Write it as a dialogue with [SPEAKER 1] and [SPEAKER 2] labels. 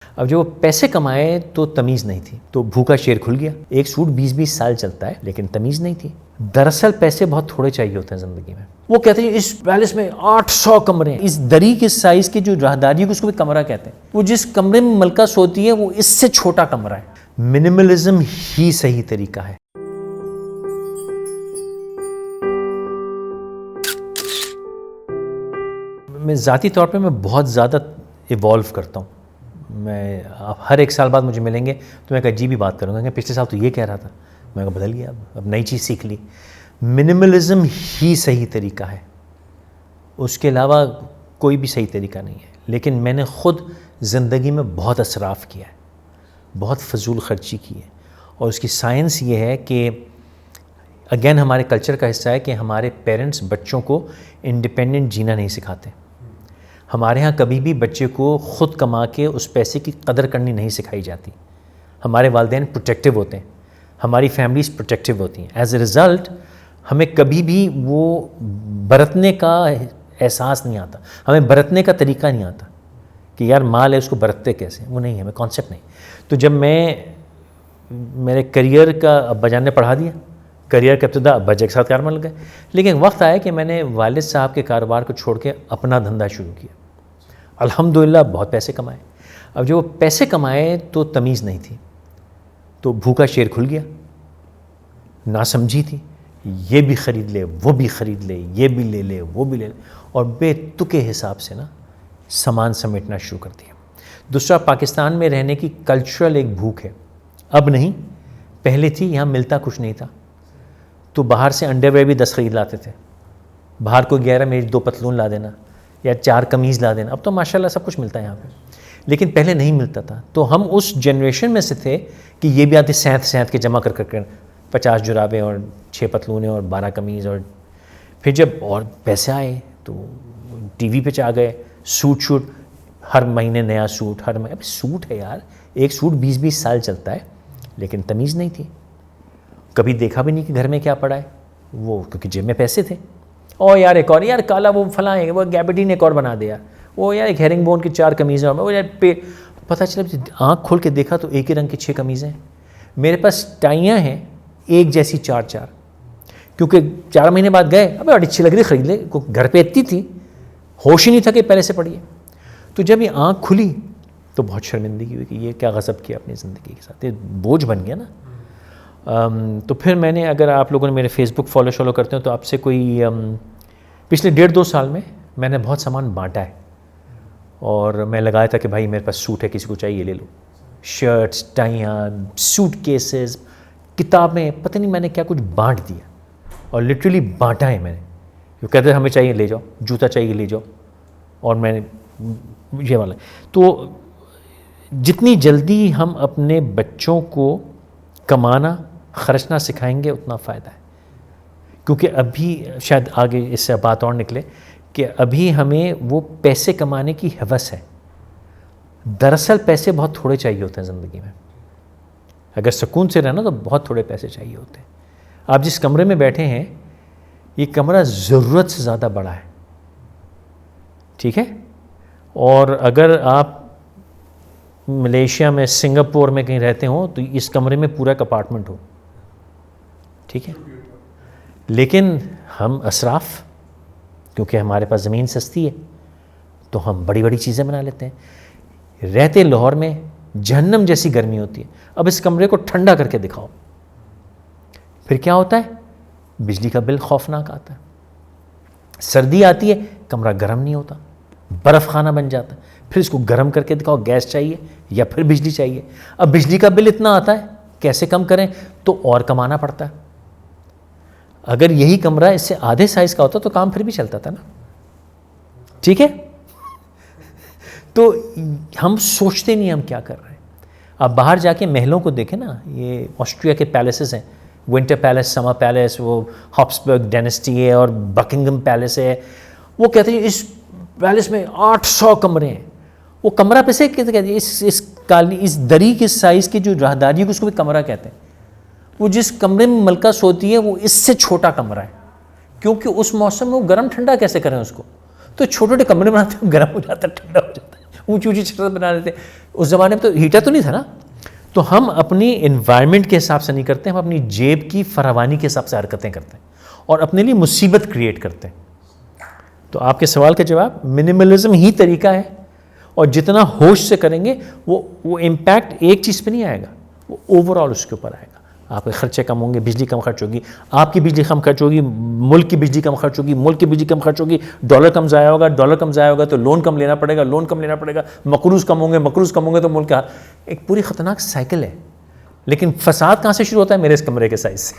[SPEAKER 1] اب جو پیسے کمائے تو تمیز نہیں تھی، تو بھوکا شیر کھل گیا۔ ایک سوٹ 20 سال چلتا ہے لیکن تمیز نہیں تھی۔ دراصل پیسے بہت تھوڑے چاہیے ہوتے ہیں زندگی میں۔ وہ کہتے ہیں اس پیلس میں 800 کمرے ہیں، اس دری کے سائز کی جو راہداری ہے اس کو بھی کمرہ کہتے ہیں۔ وہ جس کمرے میں ملکہ سوتی ہے وہ اس سے چھوٹا کمرہ ہے۔ منیملزم ہی صحیح طریقہ ہے۔ میں ذاتی طور پہ میں بہت زیادہ ایوالو کرتا ہوں۔ میں ہر ایک سال بعد مجھے ملیں گے تو میں ایک عجیب ہی بات کروں گا کہ پچھلے سال تو یہ کہہ رہا تھا، میں کہا بدل گیا، اب نئی چیز سیکھ لی۔ منیملزم ہی صحیح طریقہ ہے، اس کے علاوہ کوئی بھی صحیح طریقہ نہیں ہے۔ لیکن میں نے خود زندگی میں بہت اسراف کیا ہے، بہت فضول خرچی کی ہے، اور اس کی سائنس یہ ہے کہ اگین ہمارے کلچر کا حصہ ہے کہ ہمارے پیرنٹس بچوں کو انڈیپینڈنٹ جینا نہیں سکھاتے۔ ہمارے ہاں کبھی بھی بچے کو خود کما کے اس پیسے کی قدر کرنی نہیں سکھائی جاتی۔ ہمارے والدین پروٹیکٹیو ہوتے ہیں، ہماری فیملیز پروٹیکٹیو ہوتی ہیں۔ ایز اے رزلٹ ہمیں کبھی بھی وہ برتنے کا احساس نہیں آتا، ہمیں برتنے کا طریقہ نہیں آتا کہ یار مال ہے اس کو برتتے کیسے، وہ نہیں، ہمیں کانسیپٹ نہیں۔ تو جب میرے کریئر کا ابا جان نے پڑھا دیا، کریئر کا ابتدا ابا جی کے ساتھ کار میں لگ گئے، لیکن وقت آیا کہ میں نے والد صاحب کے کاروبار کو چھوڑ کے اپنا دھندا شروع کیا۔ الحمدللہ بہت پیسے کمائے۔ اب جو پیسے کمائے تو تمیز نہیں تھی، تو بھوکا شیر کھل گیا، ناسمجھی تھی، یہ بھی خرید لے وہ بھی خرید لے، یہ بھی لے لے وہ بھی لے لے، اور بے تکے حساب سے سامان سمیٹنا شروع کر دیا۔ دوسرا، پاکستان میں رہنے کی کلچرل ایک بھوک ہے، اب نہیں، پہلے تھی، یہاں ملتا کچھ نہیں تھا، تو باہر سے انڈر ویئر بھی 10 خرید لاتے تھے، باہر کو 11 میری 2 پتلون لا دینا یا 4 قمیض لا دینا۔ اب تو ماشاءاللہ سب کچھ ملتا ہے یہاں پہ، لیکن پہلے نہیں ملتا تھا۔ تو ہم اس جنریشن میں سے تھے کہ یہ بھی آتے سینت کے جمع کر 50 جرابیں اور 6 پتلونیں اور 12 قمیض، اور پھر جب اور پیسے آئے تو ٹی وی پہ آ گئے، سوٹ ہر مہینے نیا سوٹ، ہر مہینے سوٹ ہے یار، ایک سوٹ 20 سال چلتا ہے، لیکن تمیز نہیں تھی۔ کبھی دیکھا بھی نہیں کہ گھر میں کیا پڑا ہے، وہ کیونکہ جیب میں پیسے تھے۔ او یار ایک اور، یار کالا وہ فلاں ہے، وہ گیبڈین ایک اور بنا دیا، وہ یار ایک ہیرنگ بون کی 4 قمیضیں، وہ یار پتہ چلا آنکھ کھول کے دیکھا تو ایک ہی رنگ کی 6 قمیضیں۔ میرے پاس ٹائیاں ہیں ایک جیسی 4 کیونکہ 4 مہینے بعد گئے، ابے بڑی اچھی لگ رہی خرید لے، گھر پہ اتنی تھی، ہوش ہی نہیں تھا کہ پہلے سے پڑی ہے۔ تو جب یہ آنکھ کھلی تو بہت شرمندگی ہوئی کہ یہ کیا غضب کیا اپنی زندگی کے ساتھ، یہ بوجھ بن گیا نا۔ تو پھر میں نے، اگر آپ لوگوں نے میرے فیس بک فالو کرتے ہو تو آپ سے کوئی پچھلے 1.5-2 سال میں نے بہت سامان بانٹا ہے، اور میں لگایا تھا کہ بھائی میرے پاس سوٹ ہے، کسی کو چاہیے لے لو، شرٹس، ٹائیاں، سوٹ کیسز، کتابیں، پتہ نہیں میں نے کیا کچھ بانٹ دیا، اور لٹرلی بانٹا ہے میں نے۔ جو کہتے ہیں ہمیں چاہیے لے جاؤ، جوتا چاہیے لے جاؤ، اور میں نے یہ والا۔ تو جتنی جلدی ہم اپنے بچوں کو کمانا خرچنا سکھائیں گے اتنا فائدہ ہے، کیونکہ ابھی شاید آگے اس سے بات اور نکلے کہ ابھی ہمیں وہ پیسے کمانے کی ہوس ہے۔ دراصل پیسے بہت تھوڑے چاہیے ہوتے ہیں زندگی میں، اگر سکون سے رہنا تو بہت تھوڑے پیسے چاہیے ہوتے ہیں۔ آپ جس کمرے میں بیٹھے ہیں یہ کمرہ ضرورت سے زیادہ بڑا ہے، ٹھیک ہے؟ اور اگر آپ ملیشیا میں، سنگاپور میں کہیں رہتے ہوں تو اس کمرے میں پورا ایک اپارٹمنٹ ہو، ٹھیک ہے؟ لیکن ہم اسراف، کیونکہ ہمارے پاس زمین سستی ہے تو ہم بڑی بڑی چیزیں بنا لیتے ہیں۔ رہتے لاہور میں جہنم جیسی گرمی ہوتی ہے، اب اس کمرے کو ٹھنڈا کر کے دکھاؤ، پھر کیا ہوتا ہے؟ بجلی کا بل خوفناک آتا ہے۔ سردی آتی ہے کمرہ گرم نہیں ہوتا، برف خانہ بن جاتا ہے، پھر اس کو گرم کر کے دکھاؤ، گیس چاہیے یا پھر بجلی چاہیے۔ اب بجلی کا بل اتنا آتا ہے، کیسے کم کریں؟ تو اور کمانا پڑتا ہے۔ اگر یہی کمرہ اس سے آدھے سائز کا ہوتا تو کام پھر بھی چلتا تھا نا، ٹھیک ہے؟ تو ہم سوچتے نہیں ہم کیا کر رہے ہیں۔ آپ باہر جا کے محلوں کو دیکھیں نا، یہ آسٹریا کے پیلیسز ہیں، ونٹر پیلس، سمر پیلس، وہ ہابسبرگ ڈائنیسٹی ہے، اور بکنگم پیلس ہے۔ وہ کہتے ہیں اس پیلس میں 800 کمرے ہیں، وہ کمرہ پیسے کہتے ہیں، اس دری کے سائز کی جو راہداری ہے اس کو بھی کمرہ کہتے ہیں۔ وہ جس کمرے میں ملکہ سوتی ہے وہ اس سے چھوٹا کمرہ ہے، کیونکہ اس موسم میں وہ گرم ٹھنڈا کیسے کریں اس کو، تو چھوٹے چھوٹے کمرے بناتے ہیں، گرم ہو جاتا ہے، ٹھنڈا ہو جاتا ہے، اونچی اونچی چھتیں بنا لیتے. اس زمانے میں تو ہیٹر تو نہیں تھا نا. تو ہم اپنی انوائرمنٹ کے حساب سے نہیں کرتے, ہم اپنی جیب کی فراوانی کے حساب سے حرکتیں کرتے ہیں اور اپنے لیے مصیبت کریٹ کرتے ہیں. تو آپ کے سوال کا جواب منیملزم ہی طریقہ ہے, اور جتنا ہوش سے کریں گے وہ امپیکٹ ایک چیز پہ نہیں آئے گا, وہ اوور آل اس کے اوپر آئے گا. آپ کے خرچے کم ہوں گے, بجلی کم خرچ ہوگی, آپ کی بجلی کم خرچ ہوگی, ملک کی بجلی کم خرچ ہوگی, ملک کی بجلی کم خرچ ہوگی, ڈالر کم ضائع ہوگا, ڈالر کم ضائع ہوگا تو لون کم لینا پڑے گا, لون کم لینا پڑے گا, مقروض کم ہوں گے, مقروض کم ہوں گے تو ملک کا ایک پوری خطرناک سائیکل ہے. لیکن فساد کہاں سے شروع ہوتا ہے؟ میرے اس کمرے کے سائز سے.